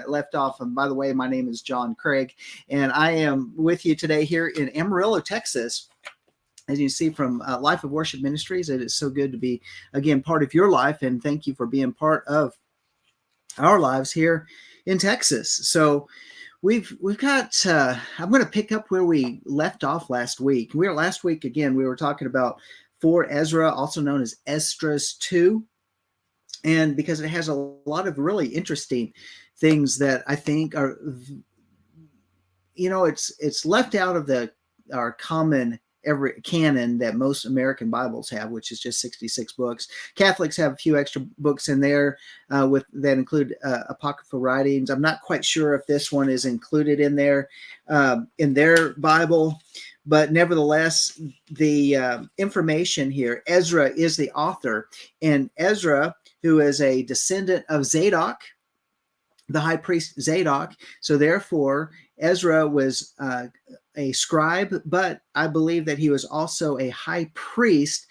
left off. And by the way, my name is John Craig, and I am with you today here in Amarillo, Texas. As you see from Life of Worship Ministries, it is so good to be, again, part of your life. And thank you for being part of our lives here in Texas. So we've got, I'm going to pick up where we left off last week. Last week, again, we were talking about 4 Ezra, also known as Esdras 2. And because it has a lot of really interesting things that I think are, it's left out of our common canon that most American Bibles have, which is just 66 books. Catholics have a few extra books in there that include apocryphal writings. I'm not quite sure if this one is included in there in their Bible, but nevertheless, the information here, Ezra is the author, and Ezra, who is a descendant of Zadok, the high priest Zadok. So therefore, Ezra was a scribe, but I believe that he was also a high priest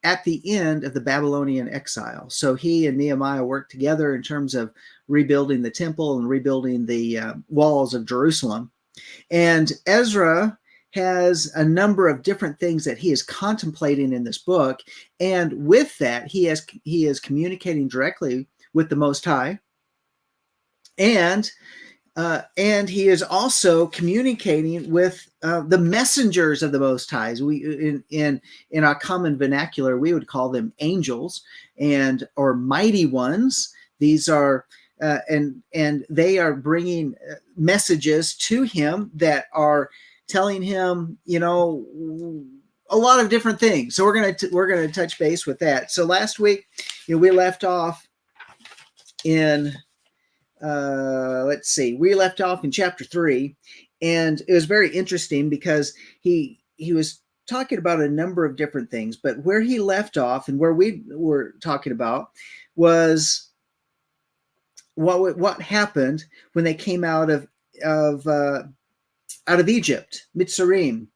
at the end of the Babylonian exile. So he and Nehemiah worked together in terms of rebuilding the temple and rebuilding the walls of Jerusalem. And Ezra has a number of different things that he is contemplating in this book. And with that, he is communicating directly with the Most High. And he is also communicating with the messengers of the Most High. We in our common vernacular, we would call them angels or mighty ones. These are and they are bringing messages to him that are telling him, a lot of different things. So we're gonna touch base with that. So last week, we left off in. We left off in chapter 3, and it was very interesting because he was talking about a number of different things, but where he left off and where we were talking about was what happened when they came out of Egypt, Mitzrayim,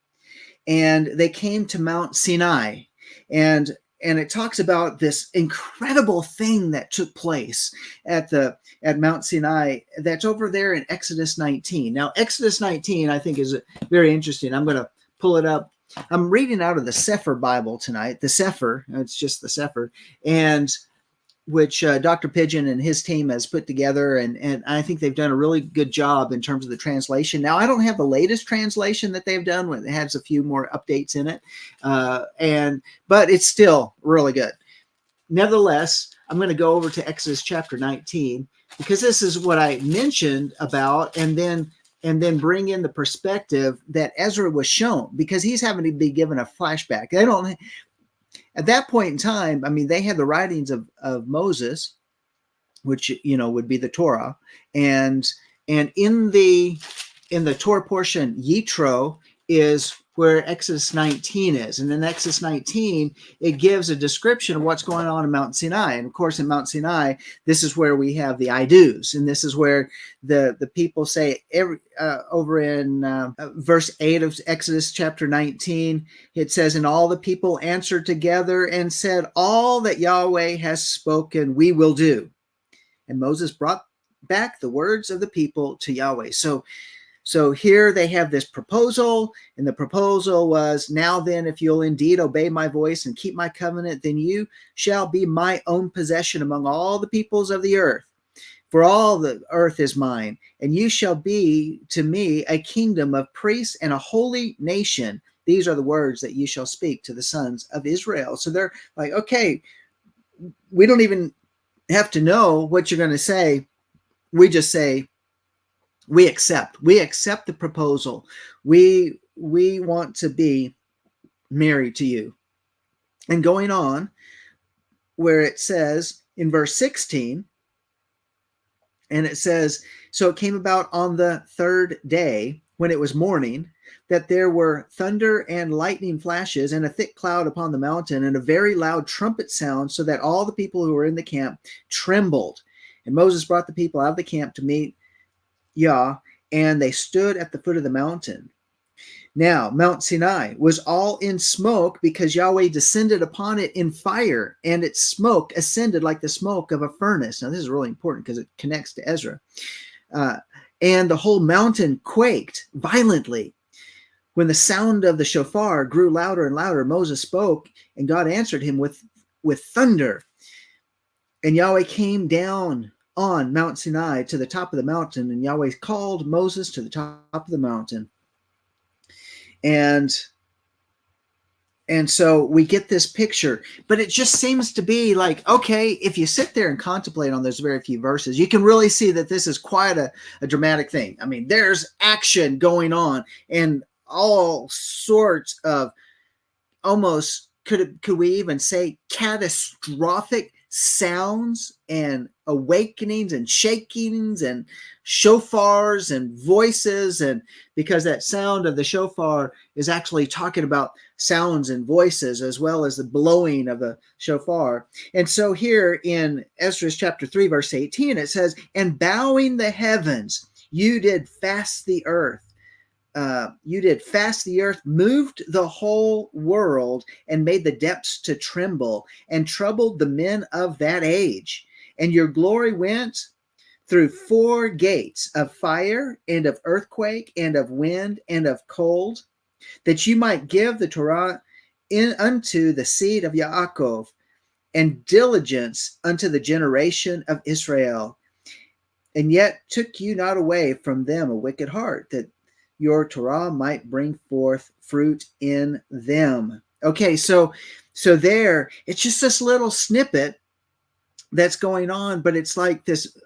and they came to Mount Sinai, and it talks about this incredible thing that took place at Mount Sinai that's over there in Exodus 19. Now, Exodus 19, I think, is very interesting. I'm going to pull it up. I'm reading out of the Sefer Bible tonight. The Sefer, it's just the Sefer, and which Dr. Pigeon and his team has put together, and I think they've done a really good job in terms of the translation. Now, I don't have the latest translation that they've done, it has a few more updates in it, but it's still really good. Nevertheless, I'm going to go over to Exodus chapter 19, because this is what I mentioned about, and then bring in the perspective that Ezra was shown, because he's having to be given a flashback. At that point in time, I mean, they had the writings of Moses, which, would be the Torah. And in the Torah portion, Yitro is where Exodus 19 is. And in Exodus 19, it gives a description of what's going on in Mount Sinai. And of course, in Mount Sinai, this is where we have the I do's. And this is where the people say, over in verse 8 of Exodus chapter 19, it says, "And all the people answered together and said, all that Yahweh has spoken, we will do. And Moses brought back the words of the people to Yahweh." So here they have this proposal, and the proposal was, "Now then, if you'll indeed obey my voice and keep my covenant, then you shall be my own possession among all the peoples of the earth. For all the earth is mine, and you shall be to me a kingdom of priests and a holy nation. These are the words that you shall speak to the sons of Israel." So they're like, okay, we don't even have to know what you're going to say. We just say, we accept the proposal. We want to be married to you. And going on, where it says in verse 16, and it says, "So it came about on the 3rd day, when it was morning, that there were thunder and lightning flashes and a thick cloud upon the mountain and a very loud trumpet sound, so that all the people who were in the camp trembled. And Moses brought the people out of the camp to meet Yah, and they stood at the foot of the mountain." Now, Mount Sinai was all in smoke because Yahweh descended upon it in fire, and its smoke ascended like the smoke of a furnace. Now, this is really important because it connects to Ezra. Uh, and the whole mountain quaked violently. When the sound of the shofar grew louder and louder, Moses spoke, and God answered him with thunder. And Yahweh came down on Mount Sinai to the top of the mountain, and Yahweh called Moses to the top of the mountain. And so we get this picture, but it just seems to be like, okay, if you sit there and contemplate on those very few verses, you can really see that this is quite a dramatic thing. I mean, there's action going on and all sorts of almost, could we even say, catastrophic sounds and awakenings and shakings and shofars and voices. And because that sound of the shofar is actually talking about sounds and voices as well as the blowing of the shofar. And so here in Ezra chapter 3 verse 18 it says, and bowing the heavens you did fast the earth. Moved the whole world, and made the depths to tremble, and troubled the men of that age. And your glory went through 4 gates of fire, and of earthquake, and of wind, and of cold, that you might give the Torah unto the seed of Yaakov, and diligence unto the generation of Israel. And yet took you not away from them a wicked heart, that your Torah might bring forth fruit in them. Okay, so there, it's just this little snippet that's going on, but it's like this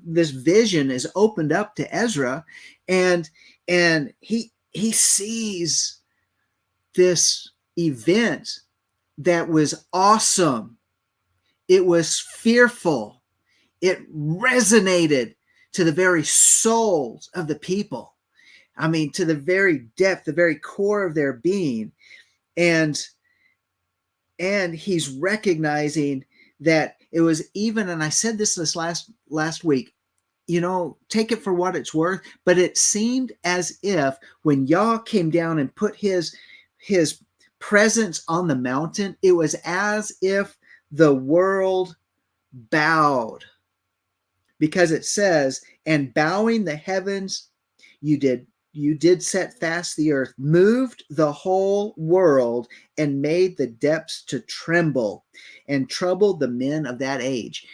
vision is opened up to Ezra, and he sees this event that was awesome. It was fearful. It resonated to the very souls of the people. I mean, to the very depth, the very core of their being. And he's recognizing that it was even, and I said this last week, you know, take it for what it's worth, but it seemed as if when Yah came down and put his presence on the mountain, it was as if the world bowed. Because it says, and bowing the heavens, you did set fast the earth, moved the whole world, and made the depths to tremble, and troubled the men of that age.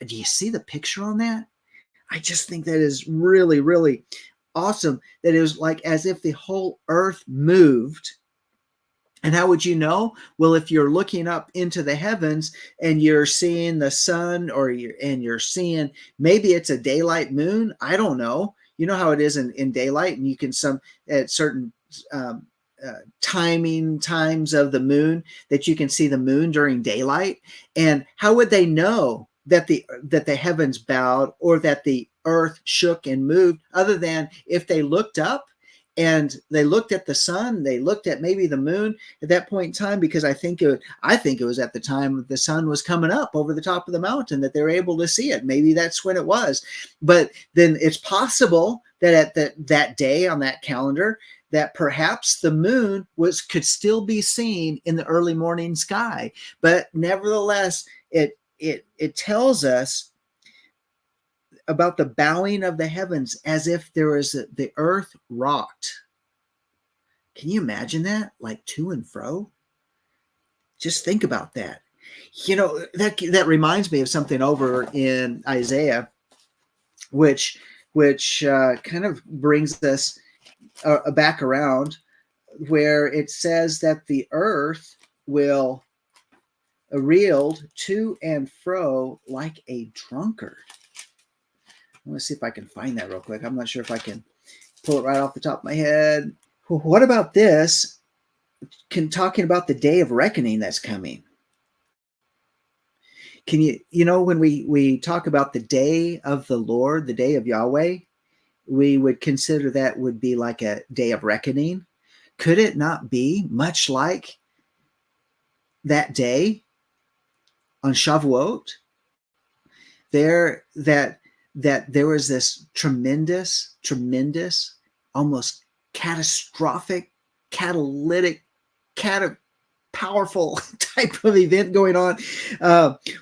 Do you see the picture on that? I just think that is really, really awesome. That it was like as if the whole earth moved. And how would you know? Well, if you're looking up into the heavens and you're seeing the sun, or you're seeing, maybe it's a daylight moon. I don't know. You know how it is in daylight, and you can at certain times of the moon that you can see the moon during daylight. And how would they know that the heavens bowed or that the earth shook and moved, other than if they looked up and they looked at the sun, they looked at maybe the moon at that point in time? Because I think it was at the time the sun was coming up over the top of the mountain that they were able to see it. Maybe that's when it was. But then it's possible that at that day on that calendar, that perhaps the moon could still be seen in the early morning sky. But nevertheless, it tells us about the bowing of the heavens as if there was the earth rocked. Can you imagine that? Like to and fro? Just think about that. You know, that reminds me of something over in Isaiah, which kind of brings us back around, where it says that the earth will reeled to and fro like a drunkard. I'm going to see if I can find that real quick. I'm not sure if I can pull it right off the top of my head. What about this? Talking about the day of reckoning that's coming. Can you know, when we talk about the day of the Lord, the day of Yahweh, we would consider that would be like a day of reckoning. Could it not be much like that day on Shavuot? That there was this tremendous, almost catastrophic catalytic, powerful type of event going on,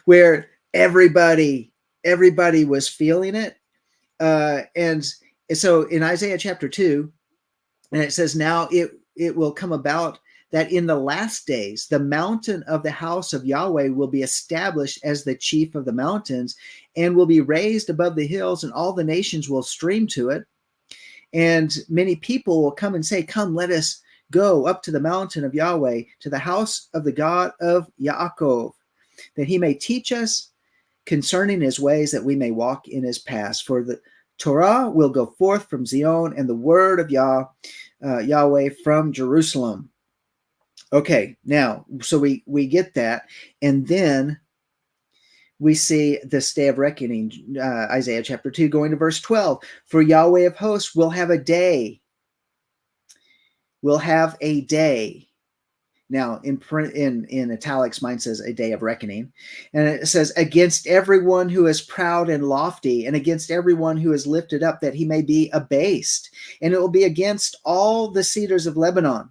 where everybody was feeling it. And so in Isaiah chapter 2, and it says, now it will come about that in the last days, the mountain of the house of Yahweh will be established as the chief of the mountains and will be raised above the hills, and all the nations will stream to it. And many people will come and say, come, let us go up to the mountain of Yahweh, to the house of the God of Yaakov, that he may teach us concerning his ways, that we may walk in his paths. For the Torah will go forth from Zion, and the word of Yahweh from Jerusalem. Okay, now, so we get that, and then we see this day of reckoning, Isaiah chapter 2, going to verse 12. For Yahweh of hosts will have a day. Will have a day. Now, in print, in italics, mine says a day of reckoning. And it says, against everyone who is proud and lofty, and against everyone who is lifted up, that he may be abased. And it will be against all the cedars of Lebanon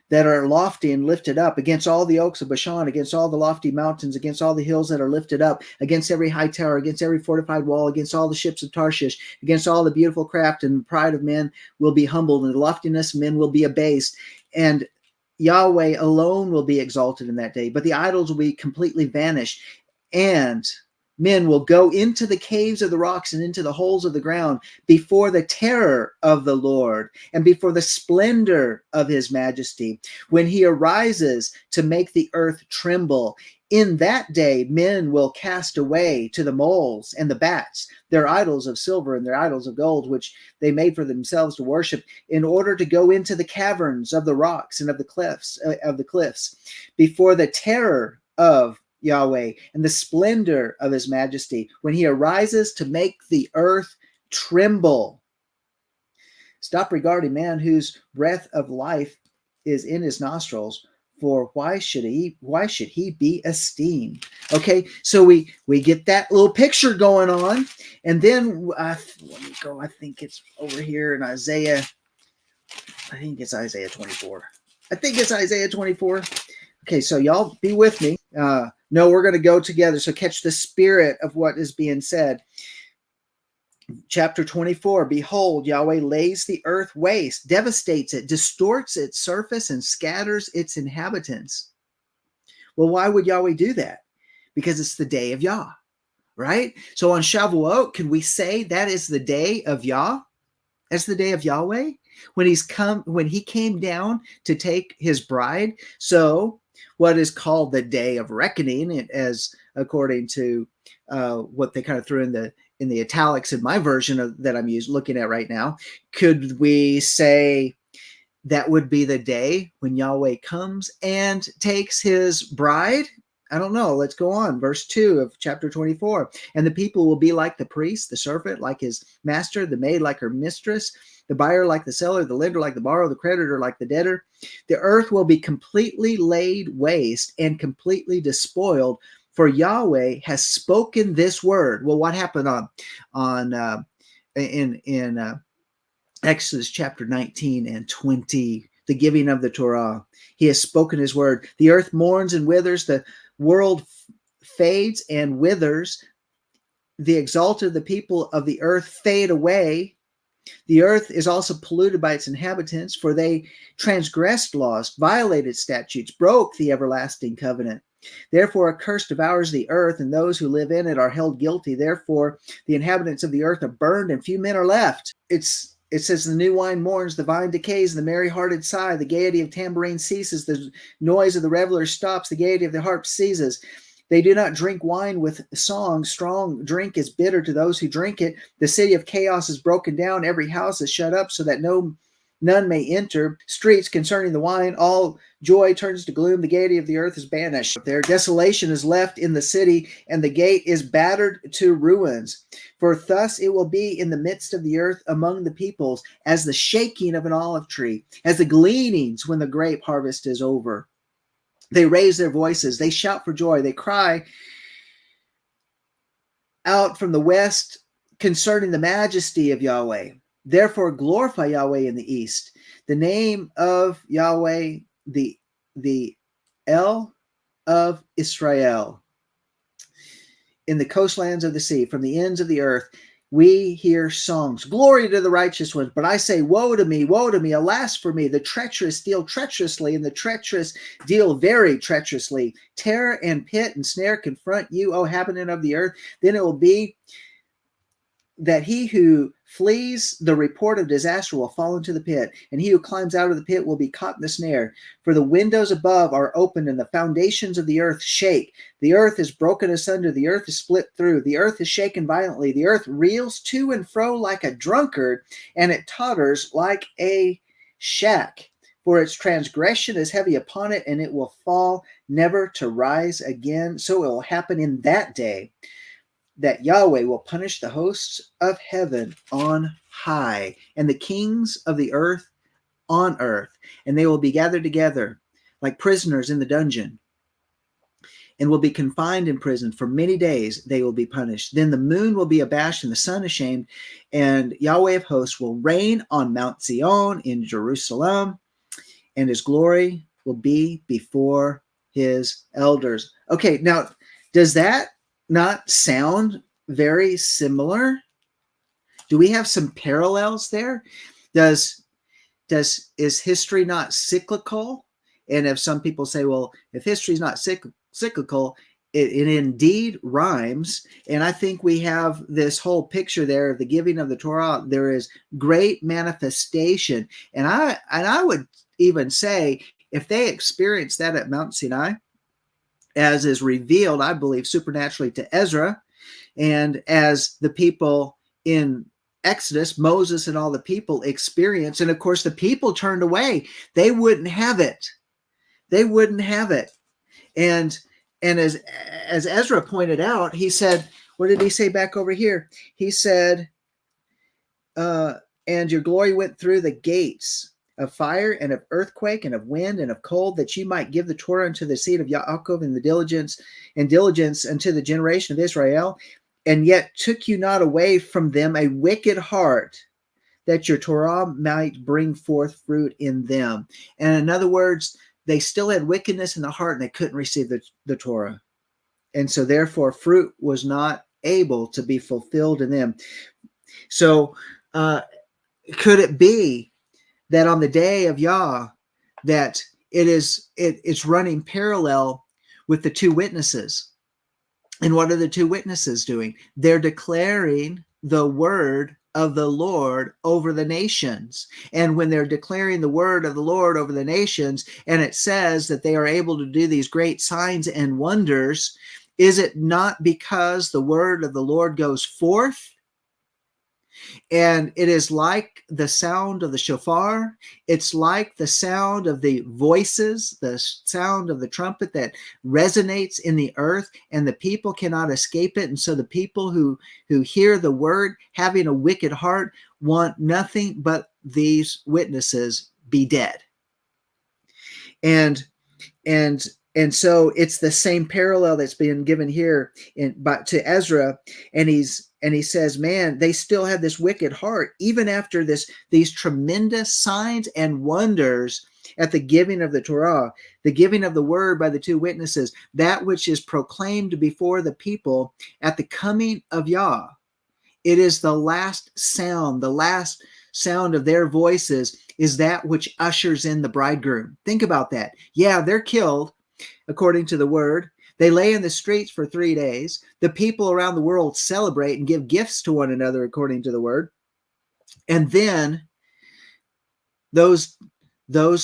that are lofty and lifted up, against all the oaks of Bashan, against all the lofty mountains, against all the hills that are lifted up, against every high tower, against every fortified wall, against all the ships of Tarshish, against all the beautiful craft, and the pride of men will be humbled, and the loftiness of men will be abased. And Yahweh alone will be exalted in that day, but the idols will be completely vanished, and men will go into the caves of the rocks and into the holes of the ground before the terror of the Lord and before the splendor of his majesty, when he arises to make the earth tremble. In that day, men will cast away to the moles and the bats their idols of silver and their idols of gold, which they made for themselves to worship, in order to go into the caverns of the rocks and of the cliffs, before the terror of Yahweh and the splendor of his majesty, when he arises to make the earth tremble. Stop regarding man whose breath of life is in his nostrils, for why should he be esteemed? Okay, so we get that little picture going on, and then let me go. I think it's over here in Isaiah. I think it's Isaiah 24. Okay, so y'all be with me. No, we're going to go together. So catch the spirit of what is being said. Chapter 24, behold, Yahweh lays the earth waste, devastates it, distorts its surface, and scatters its inhabitants. Well, why would Yahweh do that? Because it's the day of Yah, right? So on Shavuot, can we say that is the day of Yah? That's the day of Yahweh? When he came down to take his bride. So what is called the day of reckoning, as according to what they kind of threw in the italics in my version that I'm looking at right now, could we say that would be the day when Yahweh comes and takes his bride? I don't know. Let's go on. Verse 2 of chapter 24. And the people will be like the priest, the servant like his master, the maid like her mistress, the buyer like the seller, the lender like the borrower, the creditor like the debtor. The earth will be completely laid waste and completely despoiled, for Yahweh has spoken this word. Well, what happened in Exodus chapter 19 and 20, the giving of the Torah? He has spoken his word. The earth mourns and withers. The world fades and withers. The exalted of the people of the earth fade away. The earth is also polluted by its inhabitants, for they transgressed laws, violated statutes, broke the everlasting covenant. Therefore, a curse devours the earth, and those who live in it are held guilty. Therefore, the inhabitants of the earth are burned, and few men are left. It says, the new wine mourns, the vine decays, the merry-hearted sigh, the gaiety of tambourine ceases, the noise of the reveler stops, the gaiety of the harp ceases. They do not drink wine with song. Strong drink is bitter to those who drink it. The city of chaos is broken down. Every house is shut up so that none may enter. Streets concerning the wine, all joy turns to gloom. The gaiety of the earth is banished. Their desolation is left in the city, and the gate is battered to ruins. For thus it will be in the midst of the earth among the peoples, as the shaking of an olive tree, as the gleanings when the grape harvest is over. They raise their voices. They shout for joy. They cry out from the west concerning the majesty of Yahweh. Therefore glorify Yahweh in the east. The name of Yahweh, the El of Israel, in the coastlands of the sea, from the ends of the earth, we hear songs. Glory to the righteous ones. But I say, woe to me, alas for me. The treacherous deal treacherously, and the treacherous deal very treacherously. Terror and pit and snare confront you, O inhabitant of the earth. Then it will be that he who flees the report of disaster will fall into the pit, and he who climbs out of the pit will be caught in the snare. For the windows above are opened, and the foundations of the earth shake. The earth is broken asunder, the earth is split through, the earth is shaken violently, the earth reels to and fro like a drunkard, and it totters like a shack. For its transgression is heavy upon it, and it will fall, never to rise again. So it will happen in that day that Yahweh will punish the hosts of heaven on high, and the kings of the earth on earth, and they will be gathered together like prisoners in the dungeon, and will be confined in prison. For many days they will be punished. Then the moon will be abashed, and the sun ashamed, and Yahweh of hosts will reign on Mount Zion in Jerusalem, and his glory will be before his elders. Okay, now, does that not sound very similar? Do we have some parallels there? Is history not cyclical? And if some people say, well, if history is not cyclical, it indeed rhymes. And I think we have this whole picture there of the giving of the Torah. There is great manifestation. And I would even say, if they experienced that at Mount Sinai, as is revealed, I believe, supernaturally to Ezra, and as the people in Exodus, Moses and all the people experienced, and of course the people turned away, they wouldn't have it. They wouldn't have it. And as Ezra pointed out, he said, what did he say back over here? He said, and your glory went through the gates of fire and of earthquake and of wind and of cold, that you might give the Torah unto the seed of Yaakov and the diligence unto the generation of Israel, and yet took you not away from them a wicked heart, that your Torah might bring forth fruit in them. And in other words, they still had wickedness in the heart, and they couldn't receive the Torah. And so therefore fruit was not able to be fulfilled in them. So could it be that on the day of Yah, that it's running parallel with the two witnesses? And what are the two witnesses doing? They're declaring the word of the Lord over the nations. And when they're declaring the word of the Lord over the nations, and it says that they are able to do these great signs and wonders, is it not because the word of the Lord goes forth? And it is like the sound of the shofar. It's like the sound of the voices, the sound of the trumpet that resonates in the earth, and the people cannot escape it. And so the people who hear the word, having a wicked heart, want nothing but these witnesses be dead. And so it's the same parallel that's being given here to Ezra, and he says, man, they still have this wicked heart, even after these tremendous signs and wonders at the giving of the Torah, the giving of the word by the two witnesses, that which is proclaimed before the people at the coming of Yah. It is the last sound of their voices is that which ushers in the bridegroom. Think about that. Yeah, they're killed according to the word. They lay in the streets for 3 days. The people around the world celebrate and give gifts to one another according to the word. And then those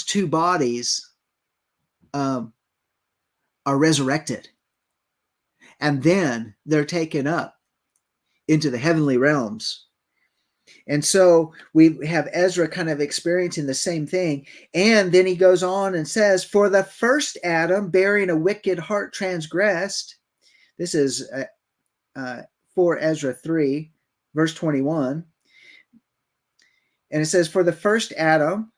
two bodies are resurrected. And then they're taken up into the heavenly realms. And so we have Ezra kind of experiencing the same thing. And then he goes on and says, for the first Adam bearing a wicked heart transgressed. This is 4 Ezra 3, verse 21. And it says, for the first Adam.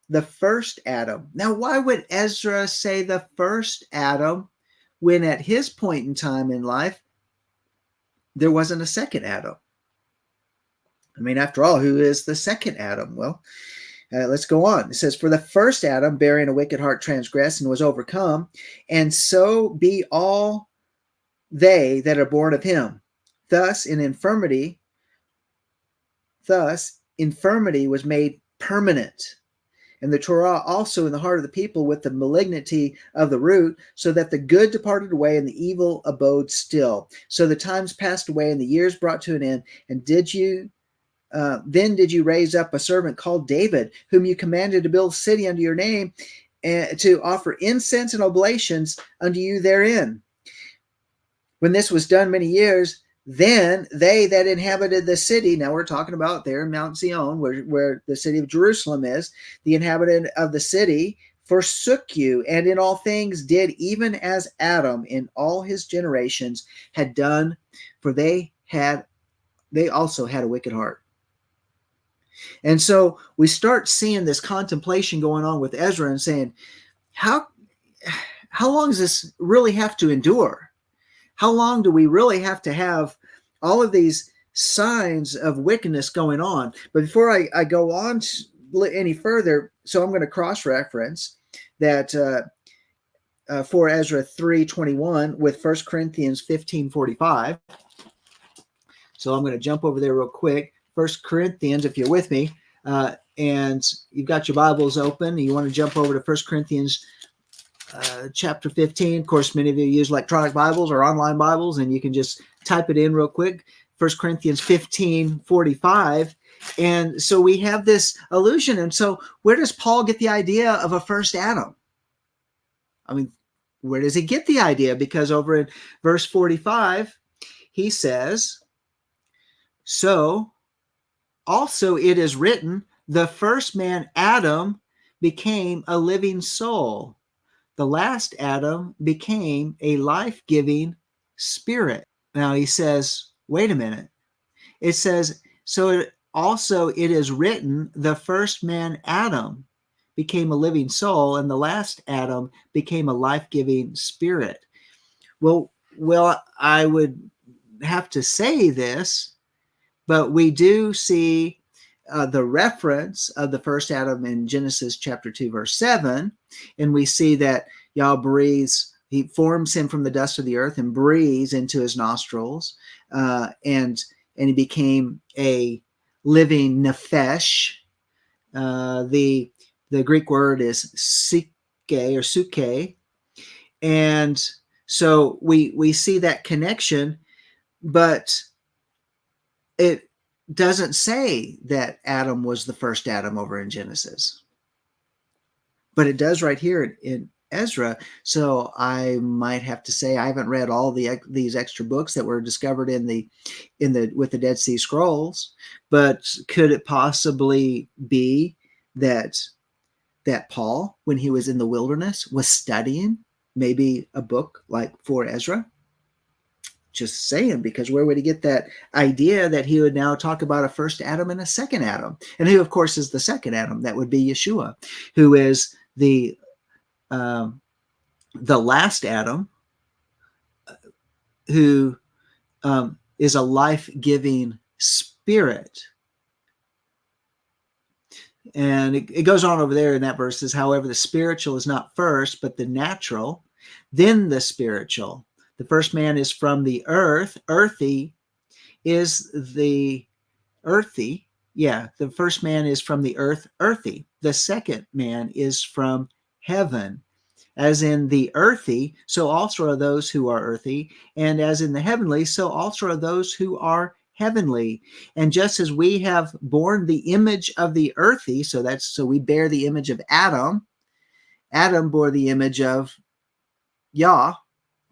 Now, why would Ezra say the first Adam when at his point in time in life, there wasn't a second Adam? I mean, after all, who is the second Adam? Well, Let's go on. It says, for the first Adam, bearing a wicked heart, transgressed and was overcome, and so be all they that are born of him. Thus infirmity was made permanent. And the Torah also in the heart of the people with the malignity of the root, so that the good departed away and the evil abode still. So the times passed away and the years brought to an end. And then did you raise up a servant called David, whom you commanded to build a city unto your name, and to offer incense and oblations unto you therein. When this was done many years, then they that inhabited the city, now we're talking about there in Mount Zion, where the city of Jerusalem is, the inhabitant of the city forsook you, and in all things did even as Adam in all his generations had done, for they also had a wicked heart. And so we start seeing this contemplation going on with Ezra and saying, how long does this really have to endure? How long do we really have to have all of these signs of wickedness going on? But before I go on any further, so I'm going to cross-reference that for Ezra 3:21 with 1 Corinthians 15:45. So I'm going to jump over there real quick. 1 Corinthians, if you're with me, and you've got your Bibles open, and you want to jump over to 1 Corinthians chapter 15. Of course, many of you use electronic Bibles or online Bibles, and you can just type it in real quick. 1 Corinthians 15:45. And so we have this allusion. And so where does Paul get the idea of a first Adam? I mean, where does he get the idea? Because over in verse 45, he says, so also it is written, the first man, Adam, became a living soul. The last Adam became a life-giving spirit. Now he says, wait a minute. It says, so also it is written, the first man, Adam, became a living soul, and the last Adam became a life-giving spirit. Well, I would have to say this, but we do see the reference of the first Adam in Genesis chapter 2, verse 7. And we see that Yah breathes, he forms him from the dust of the earth and breathes into his nostrils. And he became a living nephesh. The Greek word is psyche or suke. And so we see that connection, but it doesn't say that Adam was the first Adam over in Genesis, but it does right here in Ezra. So I might have to say I haven't read all these extra books that were discovered with the Dead Sea Scrolls, but could it possibly be that Paul, when he was in the wilderness, was studying maybe a book like for Ezra? Just saying, because where would he get that idea that he would now talk about a first Adam and a second Adam? And who, of course, is the second Adam? That would be Yeshua, who is the last Adam, who is a life-giving spirit. And it goes on over there in that verse, says, however, the spiritual is not first, but the natural, then the spiritual. The first man is from the earth. The first man is from the earth, earthy. The second man is from heaven. As in the earthy, so also are those who are earthy. And as in the heavenly, so also are those who are heavenly. And just as we have borne the image of the earthy, so we bear the image of Adam. Adam bore the image of Yah.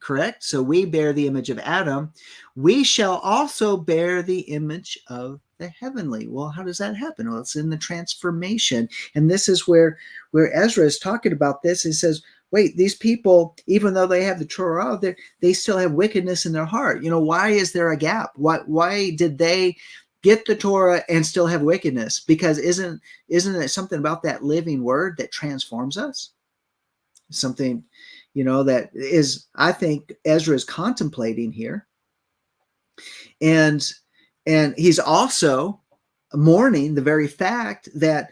Correct? So we bear the image of Adam. We shall also bear the image of the heavenly. Well, how does that happen? Well, it's in the transformation. And this is where Ezra is talking about this. He says, wait, these people, even though they have the Torah, they still have wickedness in their heart. Why is there a gap? Why did they get the Torah and still have wickedness? Because isn't it something about that living word that transforms us? Something that is, I think Ezra is contemplating here. And he's also mourning the very fact that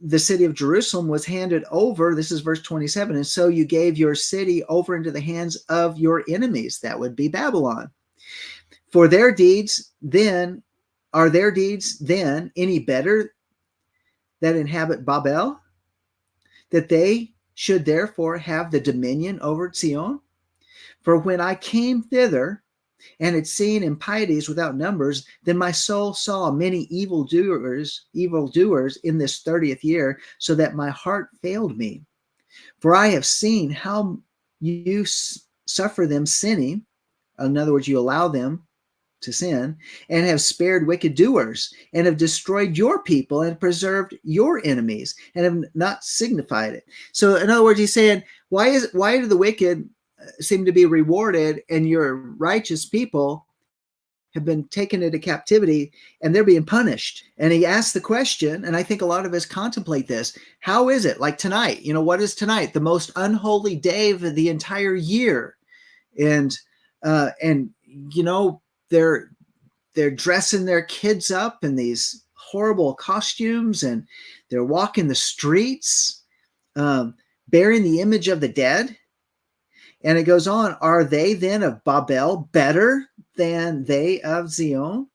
the city of Jerusalem was handed over. This is verse 27. And so you gave your city over into the hands of your enemies. That would be Babylon. For their deeds then, are their deeds then any better that inhabit Babel, that they should therefore have the dominion over Zion? For when I came thither and had seen impieties without numbers, then my soul saw many evildoers in this 30th year, so that my heart failed me. For I have seen how you suffer them sinning. In other words, you allow them to sin, and have spared wicked doers, and have destroyed your people, and preserved your enemies, and have not signified it. So in other words, he's saying, why do the wicked seem to be rewarded, and your righteous people have been taken into captivity and they're being punished? And he asked the question, and I think a lot of us contemplate this: how is it? Like tonight, what is tonight? The most unholy day of the entire year. And they're dressing their kids up in these horrible costumes, and they're walking the streets, bearing the image of the dead. And it goes on, are they then of Babel better than they of Zion?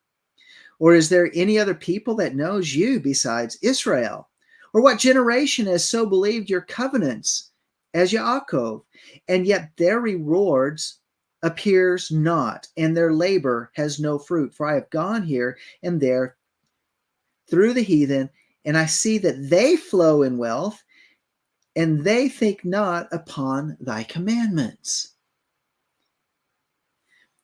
Or is there any other people that knows you besides Israel? Or what generation has so believed your covenants as Yaakov? And yet their rewards appears not, and their labor has no fruit. For I have gone here and there through the heathen, and I see that they flow in wealth, and they think not upon thy commandments.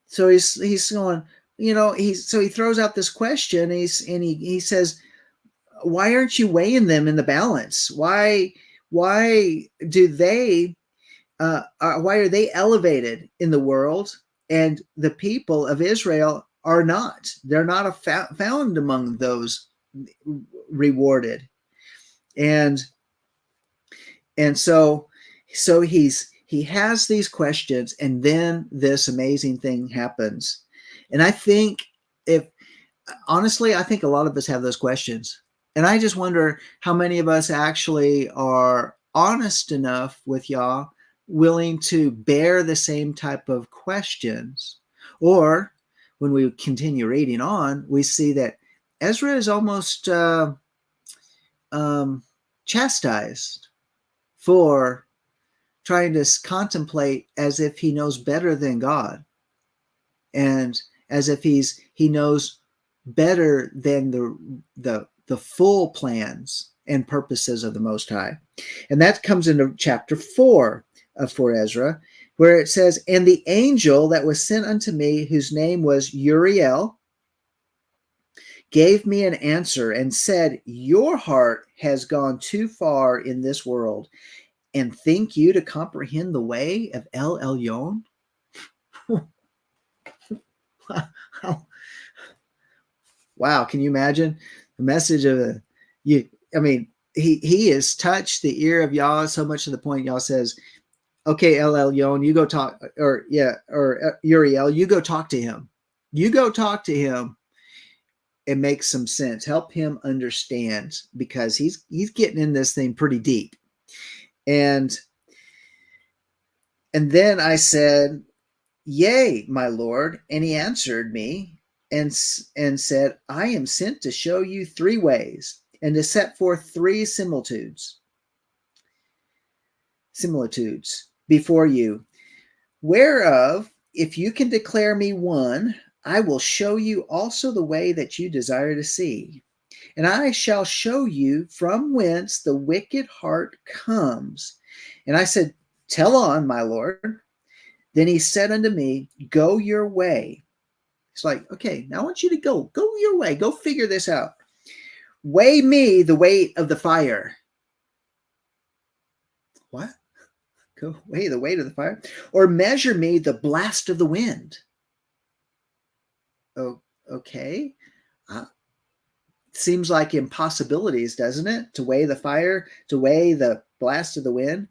So he's going, he throws out this question. He says, why aren't you weighing them in the balance? Why do they? Why are they elevated in the world, and the people of Israel are not? They're not found among those rewarded. And so he has these questions, and then this amazing thing happens. And I think honestly, I think a lot of us have those questions. And I just wonder how many of us actually are honest enough with Yah, willing to bear the same type of questions. Or when we continue reading on, we see that Ezra is almost chastised for trying to contemplate as if he knows better than God, and as if he knows better than the full plans and purposes of the Most High. And that comes into chapter 4 for Ezra, where it says, and the angel that was sent unto me, whose name was Uriel, gave me an answer and said, your heart has gone too far in this world, and think you to comprehend the way of El Elyon? Wow, can you imagine the message of he has touched the ear of Yah so much to the point Yah says, okay, El Elyon, you go talk, or Uriel, you go talk to him. You go talk to him and make some sense. Help him understand, because he's getting in this thing pretty deep. And then I said, yea, my Lord. And he answered me and said, I am sent to show you 3 ways, and to set forth 3 similitudes before you, whereof if you can declare me one, I will show you also the way that you desire to see. And I shall show you from whence the wicked heart comes. And I said, tell on, my Lord. Then he said unto me, go your way. It's like, okay, now I want you to go your way. Go figure this out. Weigh me the weight of the fire. What? Go weigh the weight of the fire? Or measure me the blast of the wind. Oh, okay. Seems like impossibilities, doesn't it? To weigh the fire, to weigh the blast of the wind.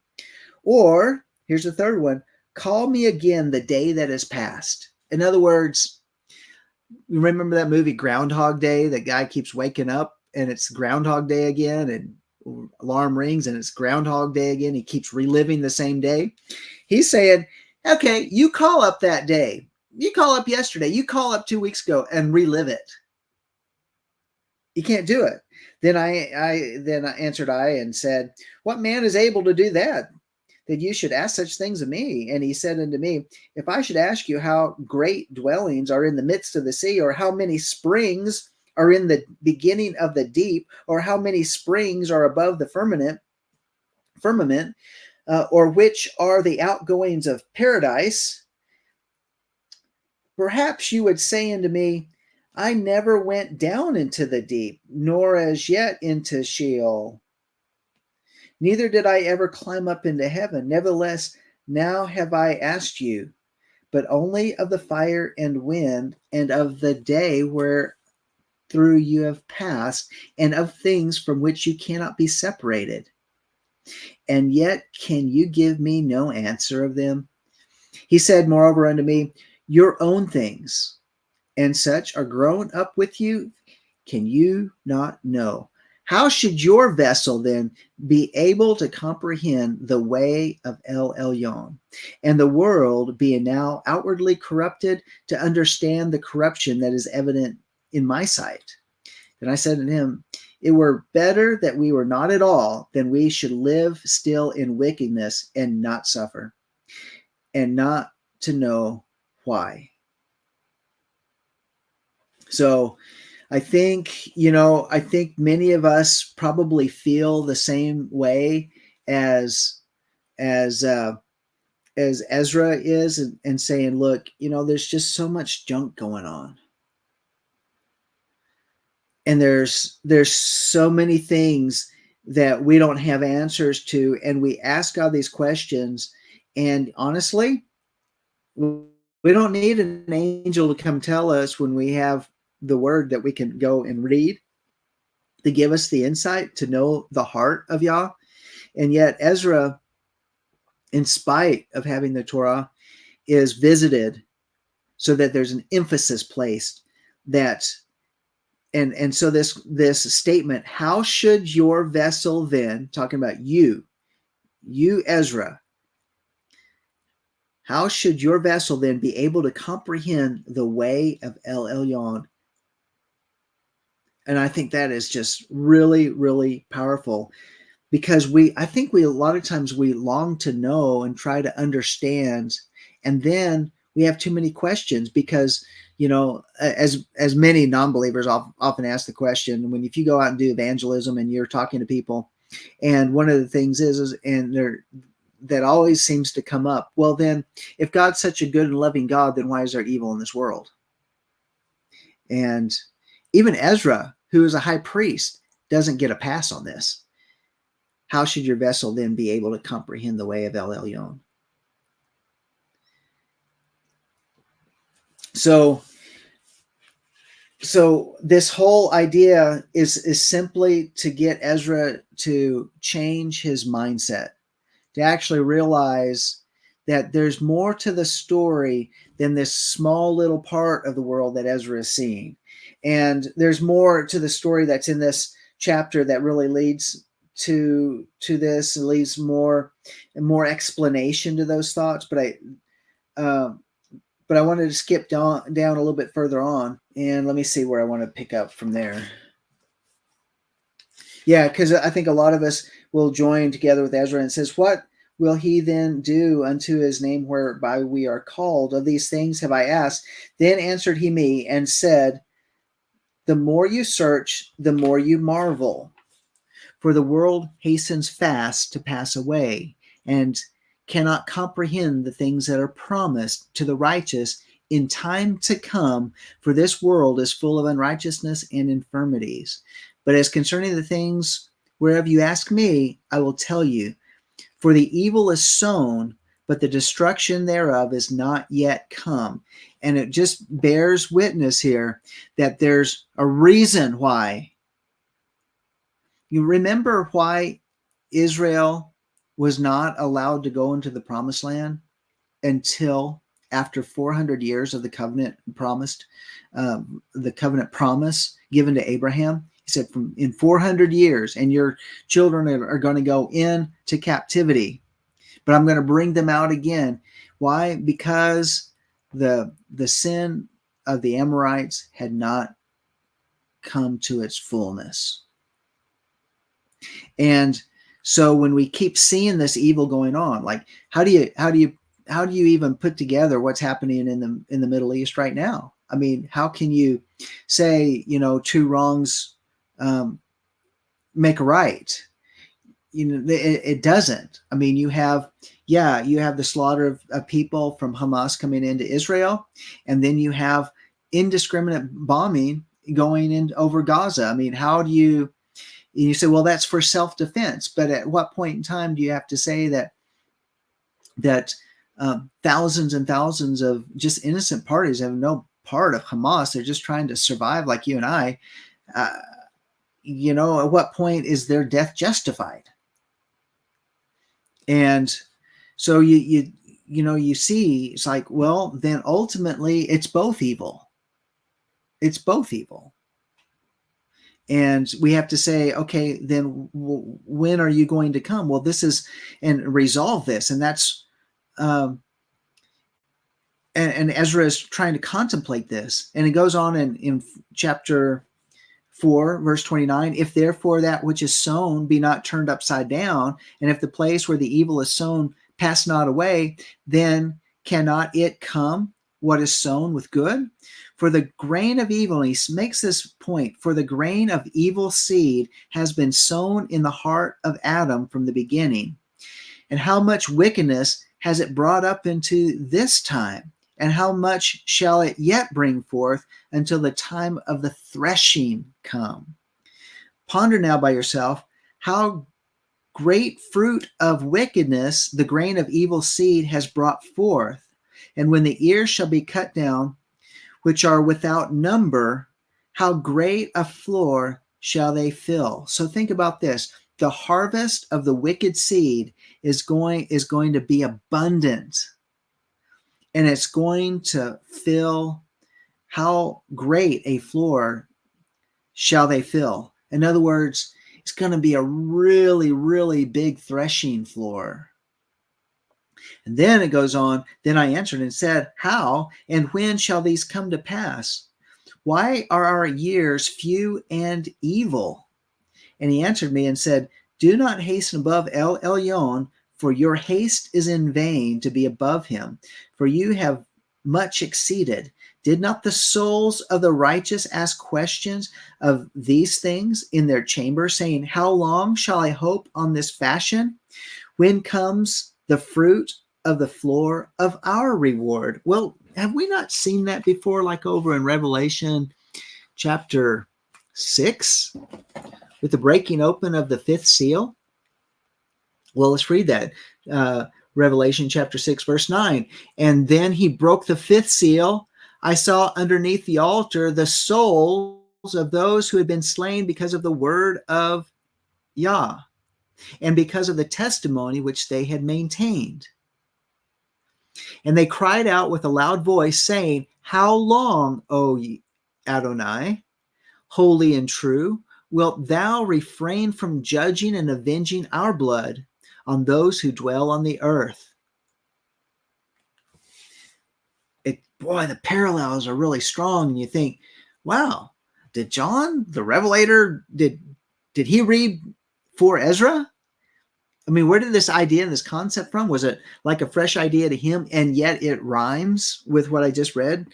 Or, here's the third one, call me again the day that is past. In other words, you remember that movie Groundhog Day? That guy keeps waking up and it's Groundhog Day again, and alarm rings and it's Groundhog Day again. He keeps reliving the same day. He's saying, okay, you call up that day. You call up yesterday. You call up 2 weeks ago and relive it. You can't do it. Then I answered and said, what man is able to do that you should ask such things of me? And he said unto me, if I should ask you how great dwellings are in the midst of the sea, or how many springs are in the beginning of the deep, or how many springs are above the firmament, or which are the outgoings of paradise, perhaps you would say unto me, I never went down into the deep, nor as yet into Sheol. Neither did I ever climb up into heaven. Nevertheless, now have I asked you, but only of the fire and wind, and of the day where through you have passed, and of things from which you cannot be separated. And yet can you give me no answer of them? He said, moreover, unto me, your own things and such are grown up with you. Can you not know? How should your vessel then be able to comprehend the way of El Elyon, and the world being now outwardly corrupted, to understand the corruption that is evident in my sight? And I said to him, it were better that we were not at all, than we should live still in wickedness and not suffer, and not to know why. So I think many of us probably feel the same way as Ezra is, and saying, look, there's just so much junk going on. And there's so many things that we don't have answers to, and we ask God these questions, and honestly, we don't need an angel to come tell us when we have the word that we can go and read to give us the insight to know the heart of Yah. And yet Ezra, in spite of having the Torah, is visited so that there's an emphasis placed that, and so this statement, how should your vessel then, talking about you Ezra, how should your vessel then be able to comprehend the way of El Elyon? And I think that is just really, really powerful, because I think a lot of times we long to know and try to understand, and then we have too many questions, because, as many non-believers often ask the question, if you go out and do evangelism and you're talking to people, and one of the things is that always seems to come up, well, then if God's such a good and loving God, then why is there evil in this world? And even Ezra, who is a high priest, doesn't get a pass on this. How should your vessel then be able to comprehend the way of El Elyon? So this whole idea is simply to get Ezra to change his mindset, to actually realize that there's more to the story than this small little part of the world that Ezra is seeing. And there's more to the story that's in this chapter that really leads to this, and leaves more explanation to those thoughts. But I wanted to skip down a little bit further on, and let me see where I want to pick up from there. Yeah, because I think a lot of us will join together with Ezra, and it says, what will he then do unto his name whereby we are called? Of these things have I asked. Then answered he me and said, the more you search, the more you marvel. For the world hastens fast to pass away, and cannot comprehend the things that are promised to the righteous in time to come, for this world is full of unrighteousness and infirmities. But as concerning the things whereof you ask me, I will tell you. For the evil is sown, but the destruction thereof is not yet come. And it just bears witness here that there's a reason why. You remember why Israel was not allowed to go into the promised land until after 400 years of the covenant promise given to Abraham. He said, in 400 years, and your children are going to go into captivity, but I'm going to bring them out again. Why? Because the sin of the Amorites had not come to its fullness. And so when we keep seeing this evil going on, like how do you even put together what's happening in the Middle East right now? I mean, how can you say, two wrongs make a right? It doesn't. I mean, you have the slaughter of people from Hamas coming into Israel, and then you have indiscriminate bombing going in over Gaza. I mean, how do you say, well, that's for self-defense, but at what point in time do you have to say that thousands and thousands of just innocent parties have no part of Hamas? They're just trying to survive like you and I. At what point is their death justified? And so you see, it's like, well, then ultimately it's both evil. It's both evil. And we have to say, okay, then when are you going to come? Well, this is, and resolve this. And that's, and Ezra is trying to contemplate this. And it goes on in chapter 4, verse 29, if therefore that which is sown be not turned upside down, and if the place where the evil is sown pass not away, then cannot it come what is sown with good? For the grain of evil, and he makes this point, for the grain of evil seed has been sown in the heart of Adam from the beginning. And how much wickedness has it brought up into this time? And how much shall it yet bring forth until the time of the threshing come? Ponder now by yourself how great fruit of wickedness the grain of evil seed has brought forth. And when the ears shall be cut down, which are without number, how great a floor shall they fill? So think about this. The harvest of the wicked seed is going to be abundant. And it's going to fill, how great a floor shall they fill? In other words, it's going to be a really, really big threshing floor. And then it goes on, then I answered and said, how and when shall these come to pass? Why are our years few and evil? And he answered me and said, do not hasten above El Elyon, for your haste is in vain to be above him, for you have much exceeded. Did not the souls of the righteous ask questions of these things in their chamber, saying, how long shall I hope on this fashion? When comes the fruit of the floor of our reward? Well, have we not seen that before, like over in Revelation chapter 6, with the breaking open of the fifth seal? Well, let's read that. Revelation chapter 6, verse 9. And then he broke the fifth seal. I saw underneath the altar the souls of those who had been slain because of the word of Yah, and because of the testimony which they had maintained. And they cried out with a loud voice, saying, how long, O Adonai, holy and true, wilt thou refrain from judging and avenging our blood on those who dwell on the earth? Boy, the parallels are really strong. And you think, wow, did John, the Revelator, did he read for Ezra? I mean, where did this idea and this concept from? Was it like a fresh idea to him, and yet it rhymes with what I just read,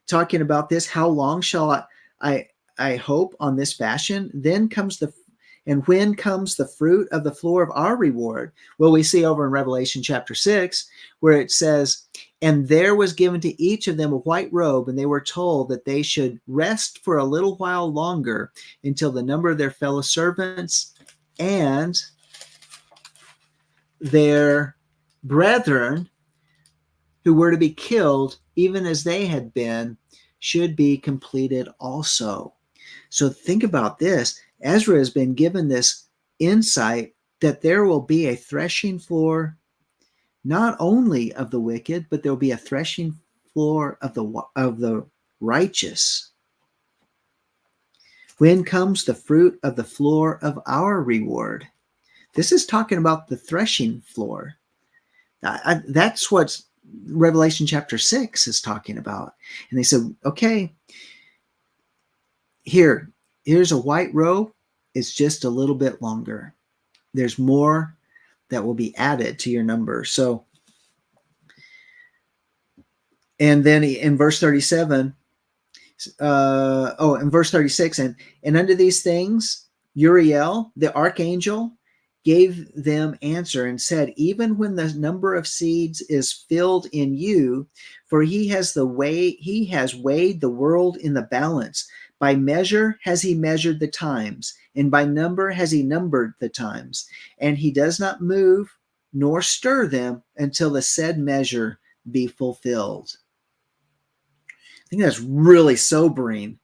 talking about this? How long shall I hope on this fashion? Then comes and when comes the fruit of the floor of our reward? Well, we see over in Revelation chapter 6, where it says, and there was given to each of them a white robe, and they were told that they should rest for a little while longer until the number of their fellow servants and their brethren who were to be killed, even as they had been, should be completed also. So think about this. Ezra has been given this insight that there will be a threshing floor, not only of the wicked, but there will be a threshing floor of the righteous. When comes the fruit of the floor of our reward? This is talking about the threshing floor. That's what Revelation chapter 6 is talking about. And they said, okay, here's a white robe. It's just a little bit longer. There's more that will be added to your number. So, and then in verse 37, in verse 36, and unto these things, Uriel, the archangel, gave them answer and said, even when the number of seeds is filled in you, for he has weighed the world in the balance. By measure has he measured the times, and by number has he numbered the times. And he does not move nor stir them until the said measure be fulfilled. I think that's really sobering.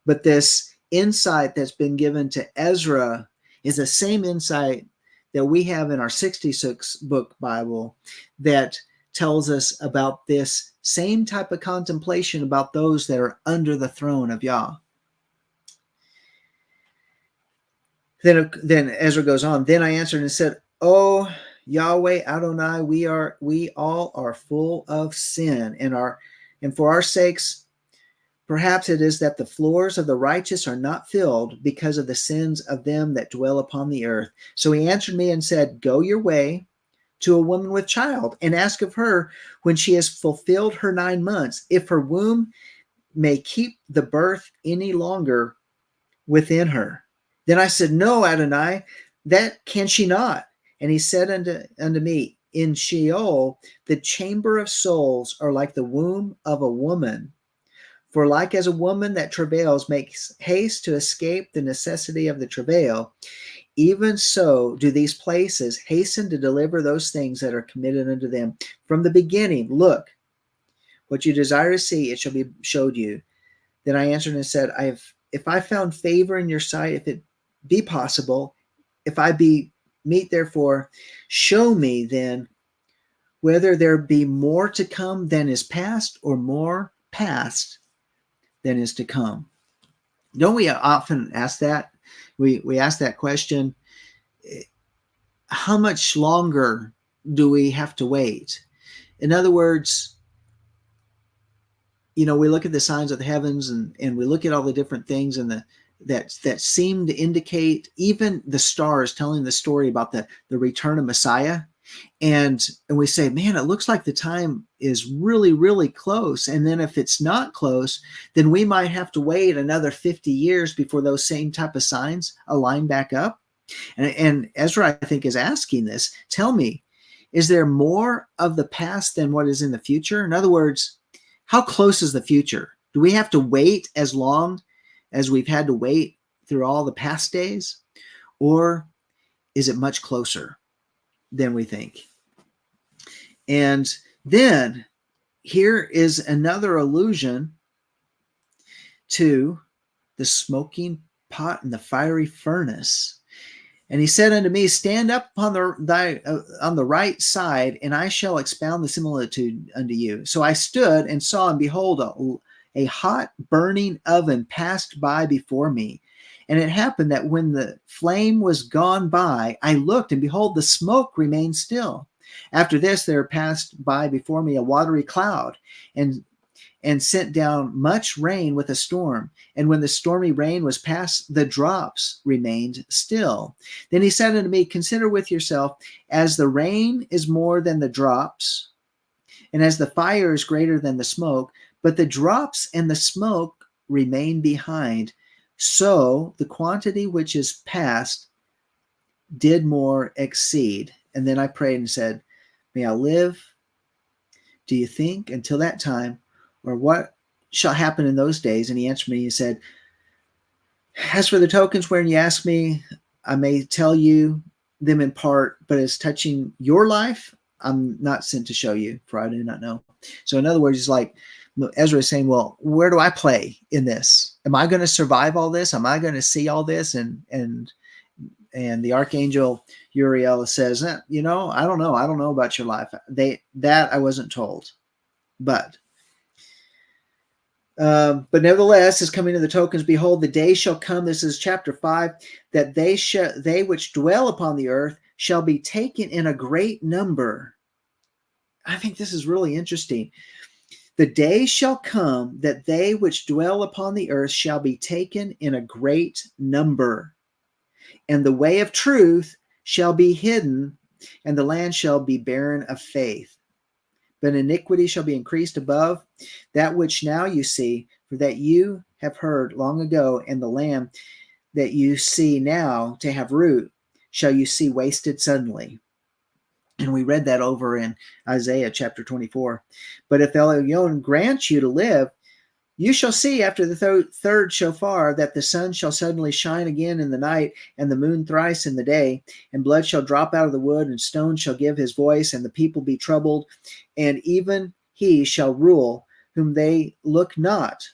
But this insight that's been given to Ezra is the same insight that we have in our 66 book Bible that tells us about this same type of contemplation about those that are under the throne of Yah. Then Ezra goes on, then I answered and said, "Oh Yahweh Adonai, we all are full of sin, and for our sakes, perhaps it is that the floors of the righteous are not filled because of the sins of them that dwell upon the earth." So he answered me and said, "Go your way to a woman with child, and ask of her, when she has fulfilled her 9 months, if her womb may keep the birth any longer within her." Then I said, "No, Adonai, that can she not." And he said unto me, "In Sheol, the chamber of souls are like the womb of a woman. For like as a woman that travails makes haste to escape the necessity of the travail, even so do these places hasten to deliver those things that are committed unto them. From the beginning, look, what you desire to see, it shall be showed you." Then I answered and said, if I found favor in your sight, if it be possible, if I be meet, therefore, show me then whether there be more to come than is past, or more past than is to come. Don't we often ask that? We ask that question, how much longer do we have to wait? In other words, we look at the signs of the heavens and we look at all the different things and that seem to indicate, even the stars telling the story about the return of Messiah. And we say, man, it looks like the time is really, really close. And then if it's not close, then we might have to wait another 50 years before those same type of signs align back up. And Ezra, I think, is asking this. Tell me, is there more of the past than what is in the future? In other words, how close is the future? Do we have to wait as long as we've had to wait through all the past days? Or is it much closer than we think? And then here is another allusion to the smoking pot and the fiery furnace. And he said unto me, "Stand up upon on the right side, and I shall expound the similitude unto you." So I stood and saw, and behold, a hot burning oven passed by before me. And it happened that when the flame was gone by, I looked, and behold, the smoke remained still. After this, there passed by before me a watery cloud, and sent down much rain with a storm. And when the stormy rain was past, the drops remained still. Then he said unto me, "Consider with yourself, as the rain is more than the drops, and as the fire is greater than the smoke, but the drops and the smoke remain behind, so the quantity which is past did more exceed." And then I prayed and said, "May I live, do you think, until that time? Or what shall happen in those days?" And he answered me, he said, "As for the tokens wherein you ask me, I may tell you them in part, but as touching your life, I'm not sent to show you, for I do not know." So in other words, it's like Ezra is saying, well, where do I play in this? Am I going to survive all this? Am I going to see all this? And the archangel Uriel says, I don't know. I don't know about your life. That I wasn't told. But But nevertheless, is coming to the tokens. Behold, the day shall come. This is chapter 5, that they which dwell upon the earth shall be taken in a great number. I think this is really interesting. The day shall come that they which dwell upon the earth shall be taken in a great number, and the way of truth shall be hidden, and the land shall be barren of faith. But iniquity shall be increased above that which now you see, for that you have heard long ago, and the land that you see now to have root shall you see wasted suddenly. And we read that over in Isaiah chapter 24. But if Elyon grants you to live, you shall see after the third shofar that the sun shall suddenly shine again in the night, and the moon thrice in the day, and blood shall drop out of the wood, and stone shall give his voice, and the people be troubled, and even he shall rule whom they look not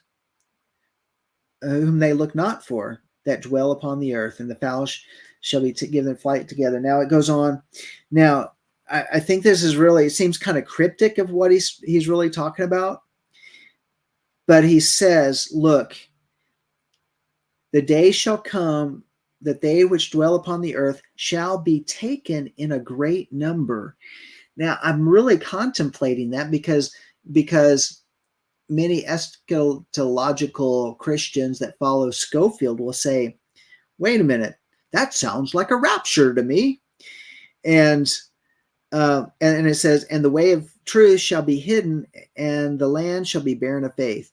for, that dwell upon the earth, and the fowls shall be given flight together. Now it goes on. Now I think this is really, it seems kind of cryptic of what he's really talking about. But he says, look, the day shall come that they which dwell upon the earth shall be taken in a great number. Now, I'm really contemplating that because many eschatological Christians that follow Scofield will say, wait a minute, that sounds like a rapture to me. And it says, and the way of truth shall be hidden, and the land shall be barren of faith.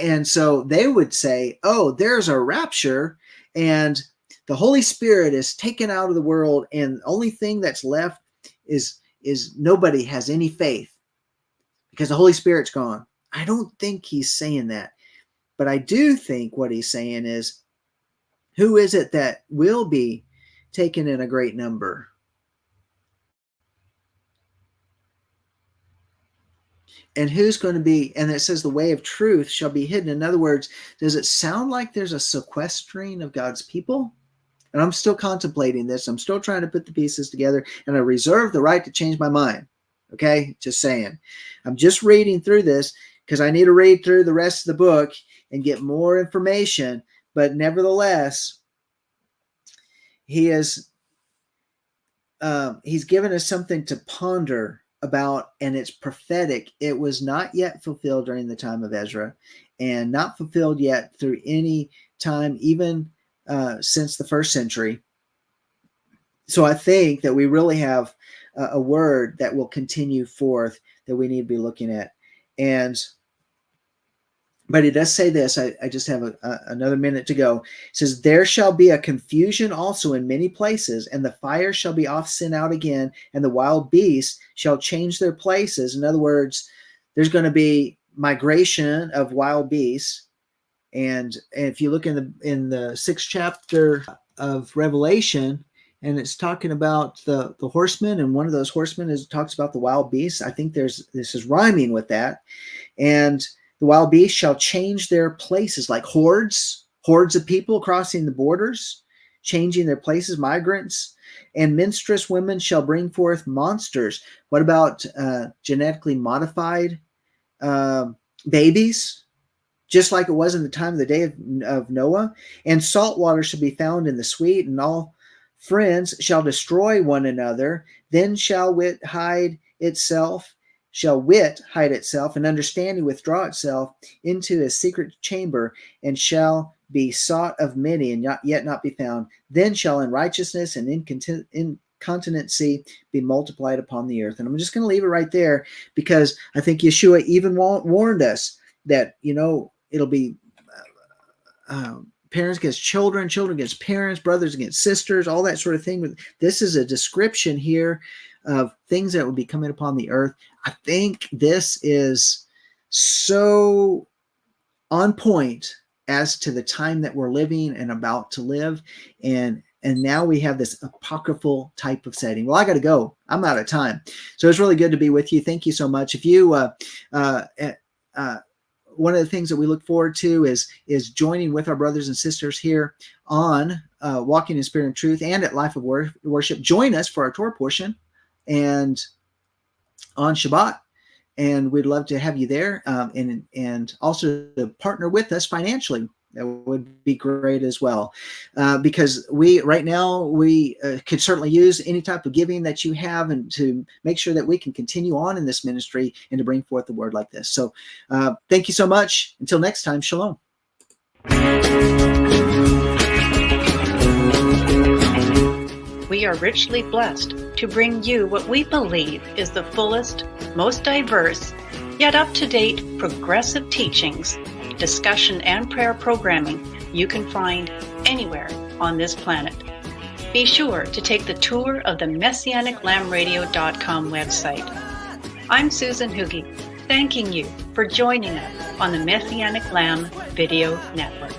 And so they would say, oh, there's a rapture, and the Holy Spirit is taken out of the world, and the only thing that's left is nobody has any faith because the Holy Spirit's gone. I don't think he's saying that. But I do think what he's saying is, who is it that will be taken in a great number? And who's going to be, and it says the way of truth shall be hidden. In other words, does it sound like there's a sequestering of God's people? And I'm still contemplating this. I'm still trying to put the pieces together, and I reserve the right to change my mind. Okay, just saying. I'm just reading through this because I need to read through the rest of the book and get more information. But nevertheless, he's given us something to ponder about, and it's prophetic. It was not yet fulfilled during the time of Ezra, and not fulfilled yet through any time, even since the first century. So I think that we really have a word that will continue forth that we need to be looking at. But it does say this. I just have another minute to go. It says, there shall be a confusion also in many places, and the fire shall be oft sent out again, and the wild beasts shall change their places. In other words, there's going to be migration of wild beasts. And if you look in the 6th chapter of Revelation, and it's talking about the horsemen, and one of those horsemen talks about the wild beasts. I think this is rhyming with that. And the wild beasts shall change their places, like hordes of people crossing the borders, changing their places, migrants. And menstruous women shall bring forth monsters. What about genetically modified babies? Just like it was in the time of the day of Noah. And salt water shall be found in the sweet, and all friends shall destroy one another. Then shall wit hide itself, and understanding withdraw itself into a secret chamber, and shall be sought of many, and yet not be found. Then shall unrighteousness and incontinency be multiplied upon the earth. And I'm just going to leave it right there, because I think Yeshua even warned us that, it'll be parents against children, children against parents, brothers against sisters, all that sort of thing. This is a description here of things that will be coming upon the earth. I think this is so on point as to the time that we're living and about to live. And now we have this apocryphal type of setting. Well, I got to go. I'm out of time. So it's really good to be with you. Thank you so much. If you, one of the things that we look forward to is joining with our brothers and sisters here on Walking in Spirit and Truth and at Life of Worship. Join us for our Torah portion and on Shabbat. and we'd love to have you there, and also to partner with us financially. That would be great as well, because right now we could certainly use any type of giving that you have, and to make sure that we can continue on in this ministry and to bring forth the word like this. So thank you so much. Until next time, shalom. We are richly blessed to bring you what we believe is the fullest, most diverse, yet up-to-date progressive teachings, discussion, and prayer programming you can find anywhere on this planet. Be sure to take the tour of the MessianicLambRadio.com website. I'm Susan Hoogie, thanking you for joining us on the Messianic Lamb Video Network.